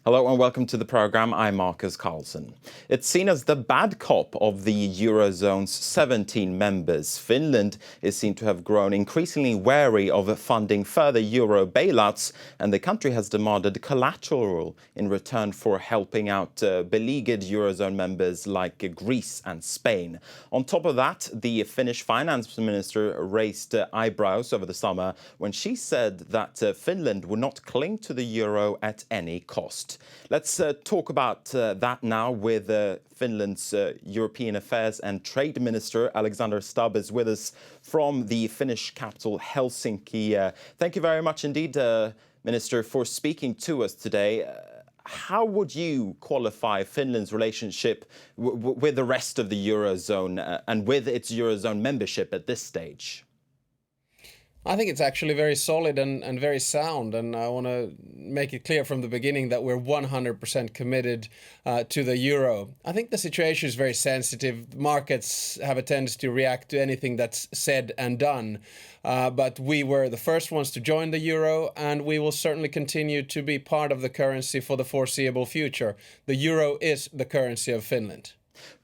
Hello and welcome to the programme. I'm Marcus Carlson. It's seen as the bad cop of the eurozone's 17 members. Finland is seen to have grown increasingly wary of funding further euro bailouts, and the country has demanded collateral in return for helping out beleaguered eurozone members like Greece and Spain. On top of that, the Finnish finance minister raised eyebrows over the summer when she said that Finland would not cling to the euro at any cost. Let's talk about that now with Finland's European Affairs and Trade Minister. Alexander Stubb is with us from the Finnish capital, Helsinki. Thank you very much indeed, Minister, for speaking to us today. How would you qualify Finland's relationship with the rest of the Eurozone and with its Eurozone membership at this stage? I think it's actually very solid and very sound, and I want to make it clear from the beginning that we're 100% committed to the euro. I think the situation is very sensitive. Markets have a tendency to react to anything that's said and done, but we were the first ones to join the euro, and we will certainly continue to be part of the currency for the foreseeable future. The euro is the currency of Finland.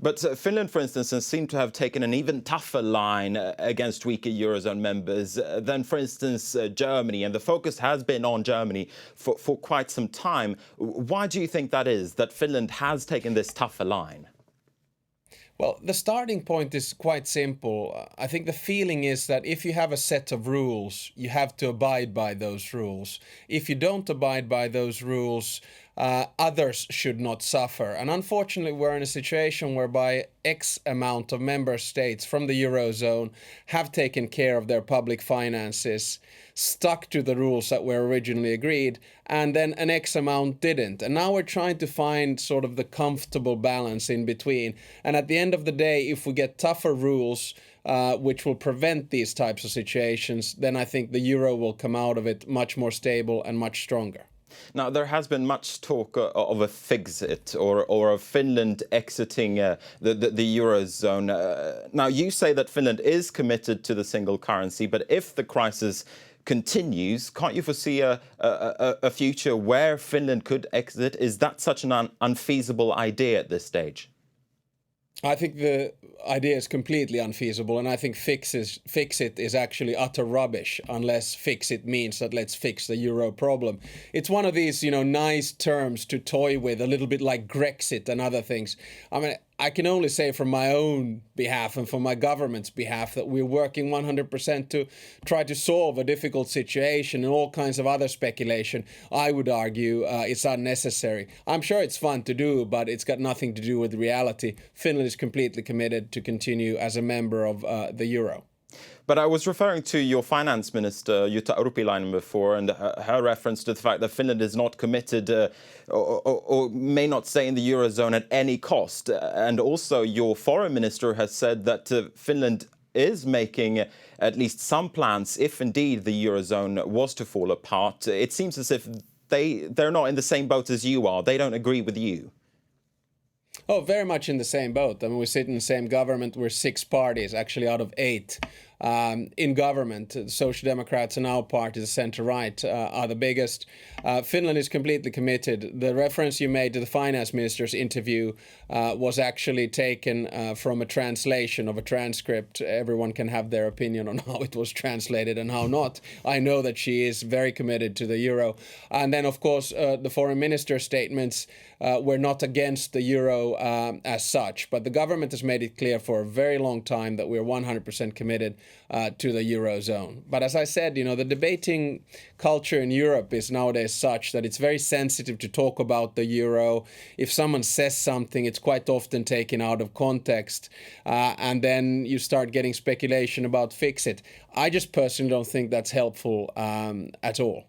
But Finland, for instance, has seemed to have taken an even tougher line against weaker Eurozone members than, for instance, Germany. And the focus has been on Germany for quite some time. Why do you think that is, that Finland has taken this tougher line? Well, the starting point is quite simple. I think the feeling is that if you have a set of rules, you have to abide by those rules. If you don't abide by those rules, others should not suffer. And unfortunately, we're in a situation whereby X amount of member states from the eurozone have taken care of their public finances, stuck to the rules that were originally agreed, and then an X amount didn't. And now we're trying to find sort of the comfortable balance in between. And at the end of the day, if we get tougher rules, which will prevent these types of situations, then I think the euro will come out of it much more stable and much stronger. Now, there has been much talk of a Fixit or of Finland exiting the Eurozone. Now, you say that Finland is committed to the single currency, but if the crisis continues, can't you foresee a future where Finland could exit? Is that such an unfeasible idea at this stage? I think the idea is completely unfeasible, and I think Fixit is actually utter rubbish, unless Fixit means that let's fix the euro problem. It's one of these, nice terms to toy with, a little bit like Grexit and other things. I mean, I can only say from my own behalf and from my government's behalf that we're working 100% to try to solve a difficult situation, and all kinds of other speculation, I would argue, it's unnecessary. I'm sure it's fun to do, but it's got nothing to do with reality. Finland is completely committed to continue as a member of the euro. But I was referring to your finance minister, Jutta Urpilainen, before, and her reference to the fact that Finland is not committed or may not stay in the Eurozone at any cost. And also your foreign minister has said that Finland is making at least some plans if indeed the Eurozone was to fall apart. It seems as if they're not in the same boat as you are. They don't agree with you. Oh, very much in the same boat. I mean, we sit in the same government. We're 6 parties, actually, out of 8 in government. The Social Democrats and our party, the centre-right, are the biggest. Finland is completely committed. The reference you made to the finance minister's interview was actually taken from a translation of a transcript. Everyone can have their opinion on how it was translated and how not. I know that she is very committed to the euro. And then, of course, the foreign minister's statements were not against the euro as such. But the government has made it clear for a very long time that we're 100% committed to the eurozone. But as I said, the debating culture in Europe is nowadays such that it's very sensitive to talk about the euro. If someone says something, it's quite often taken out of context, and then you start getting speculation about Fixit. I just personally don't think that's helpful at all.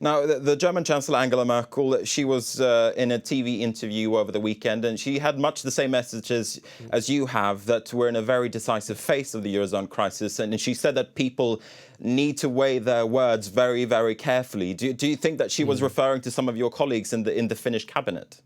Now, the German Chancellor Angela Merkel, she was in a TV interview over the weekend, and she had much the same messages as you have, that we're in a very decisive phase of the Eurozone crisis. And she said that people need to weigh their words very, very carefully. Do you think that she was referring to some of your colleagues in the Finnish cabinet?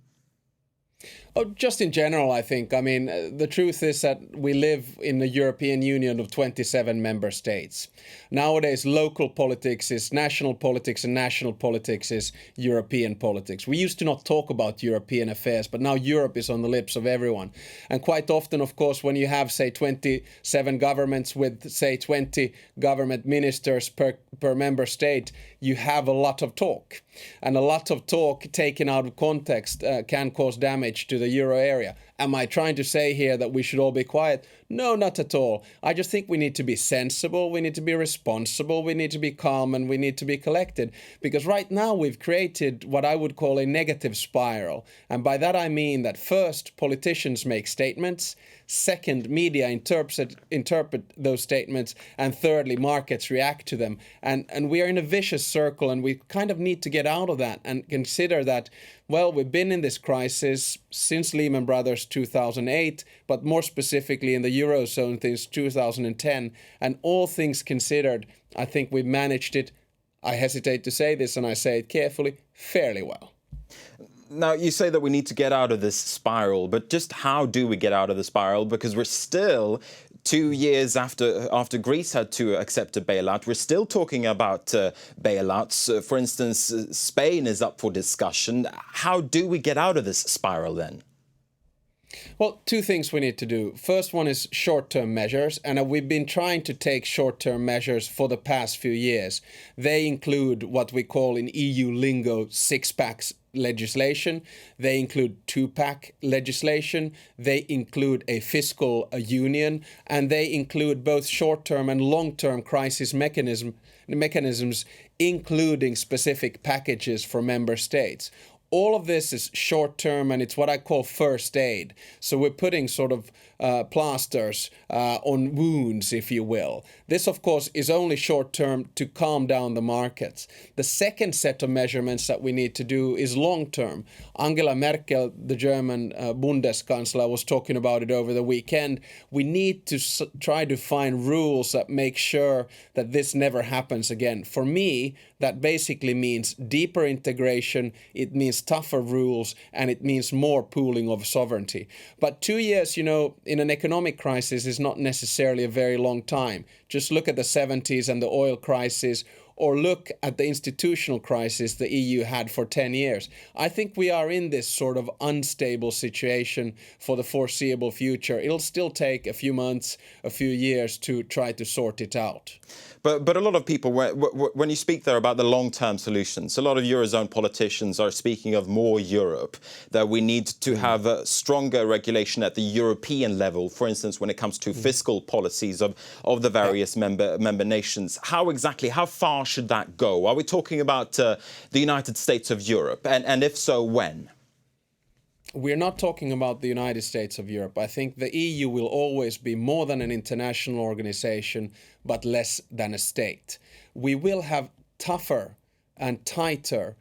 Oh, just in general, I think. I mean, the truth is that we live in the European Union of 27 member states. Nowadays, local politics is national politics and national politics is European politics. We used to not talk about European affairs, but now Europe is on the lips of everyone. And quite often, of course, when you have, say, 27 governments with, say, 20 government ministers per member state, you have a lot of talk. And a lot of talk taken out of context can cause damage to the euro area. Am I trying to say here that we should all be quiet? No, not at all. I just think we need to be sensible, we need to be responsible, we need to be calm, and we need to be collected. Because right now we've created what I would call a negative spiral. And by that I mean that first, politicians make statements. Second, media interpret those statements. And thirdly, markets react to them. And we are in a vicious circle, and we kind of need to get out of that and consider that, well, we've been in this crisis since Lehman Brothers 2008, but more specifically in the eurozone since 2010. And all things considered, I think we've managed it, I hesitate to say this and I say it carefully, fairly well. Now, you say that we need to get out of this spiral, but just how do we get out of the spiral? Because we're still 2 years after Greece had to accept a bailout. We're still talking about bailouts. For instance, Spain is up for discussion. How do we get out of this spiral then? Well, two things we need to do. First one is short-term measures, and we've been trying to take short-term measures for the past few years. They include what we call in EU lingo six-packs legislation. They include two-pack legislation. They include a fiscal union, and they include both short-term and long-term crisis mechanisms, including specific packages for member states. All of this is short term, and it's what I call first aid. So we're putting sort of plasters on wounds, if you will. This, of course, is only short term to calm down the markets. The second set of measurements that we need to do is long term. Angela Merkel, the German Bundeskanzler, was talking about it over the weekend. We need to try to find rules that make sure that this never happens again. For me, that basically means deeper integration, it means tougher rules, and it means more pooling of sovereignty. But 2 years, in an economic crisis is not necessarily a very long time. Just look at the 70s and the oil crisis, or look at the institutional crisis the EU had for 10 years. I think we are in this sort of unstable situation for the foreseeable future. It'll still take a few months, a few years to try to sort it out. But a lot of people, when you speak there about the long-term solutions, a lot of eurozone politicians are speaking of more Europe, that we need to have a stronger regulation at the European level, for instance, when it comes to fiscal policies of the various member nations. How far should that go? Are we talking about the United States of Europe? And if so, when? We're not talking about the United States of Europe. I think the EU will always be more than an international organization, but less than a state. We will have tougher and tighter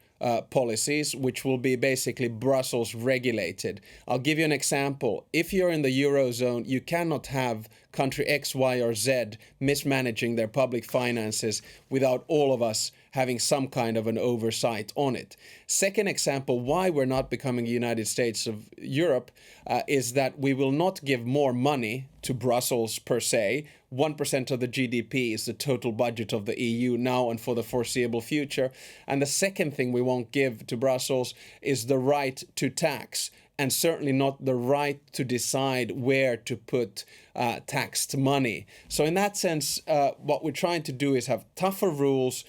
policies, which will be basically Brussels regulated. I'll give you an example. If you're in the eurozone, you cannot have country X, Y, or Z mismanaging their public finances without all of us having some kind of an oversight on it. Second example, why we're not becoming the United States of Europe is that we will not give more money to Brussels per se. 1% of the GDP is the total budget of the EU now and for the foreseeable future. And the second thing we won't give to Brussels is the right to tax, and certainly not the right to decide where to put taxed money. So in that sense, what we're trying to do is have tougher rules,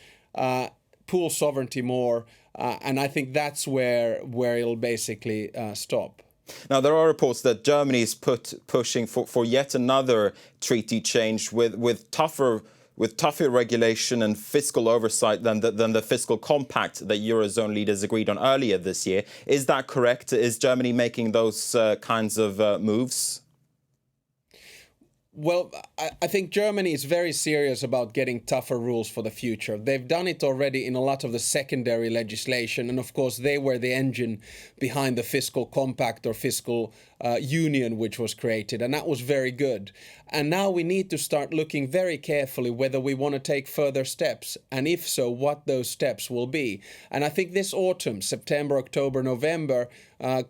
pool sovereignty more, and I think that's where it'll basically stop. Now, there are reports that Germany is pushing for yet another treaty change with tougher regulation and fiscal oversight than the fiscal compact that Eurozone leaders agreed on earlier this year. Is that correct? Is Germany making those kinds of moves? Well, I think Germany is very serious about getting tougher rules for the future. They've done it already in a lot of the secondary legislation. And of course, they were the engine behind the fiscal compact or fiscal union which was created, and that was very good. And now we need to start looking very carefully whether we want to take further steps, and if so, what those steps will be. And I think this autumn, September, October, November,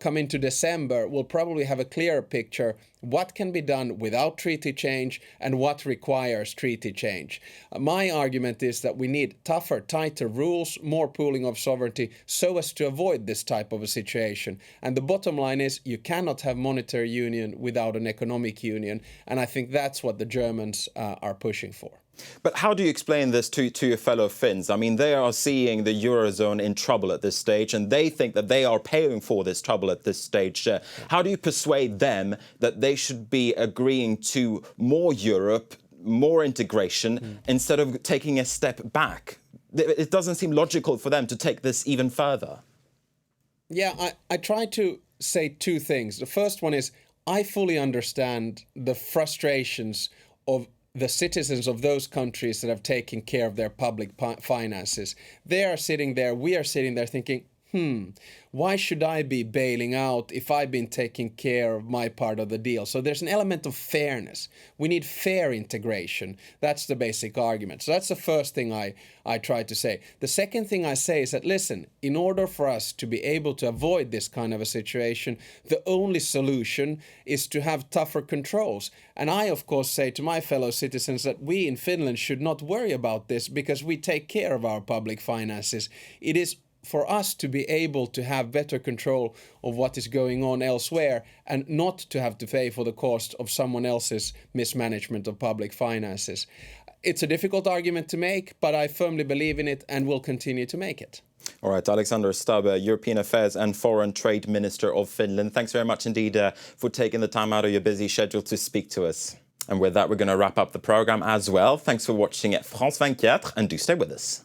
come into December, we'll probably have a clearer picture what can be done without treaty change and what requires treaty change. My argument is that we need tougher, tighter rules, more pooling of sovereignty, so as to avoid this type of a situation. And the bottom line is you cannot have monetary union without an economic union. And I think that's what the Germans are pushing for. But how do you explain this to your fellow Finns? I mean, they are seeing the eurozone in trouble at this stage, and they think that they are paying for this trouble at this stage. How do you persuade them that they should be agreeing to more Europe, more integration, instead of taking a step back? It doesn't seem logical for them to take this even further. Yeah, I try to say two things. The first one is I fully understand the frustrations of the citizens of those countries that have taken care of their public finances. They are sitting there, we are sitting there thinking, why should I be bailing out if I've been taking care of my part of the deal? So there's an element of fairness. We need fair integration. That's the basic argument. So that's the first thing I try to say. The second thing I say is that, listen, in order for us to be able to avoid this kind of a situation, the only solution is to have tougher controls. And I, of course, say to my fellow citizens that we in Finland should not worry about this because we take care of our public finances. It is for us to be able to have better control of what is going on elsewhere and not to have to pay for the cost of someone else's mismanagement of public finances. It's a difficult argument to make, but I firmly believe in it and will continue to make it. All right, Alexander Stubb, European Affairs and Foreign Trade Minister of Finland. Thanks very much indeed for taking the time out of your busy schedule to speak to us. And with that, we're going to wrap up the program as well. Thanks for watching at France 24 and do stay with us.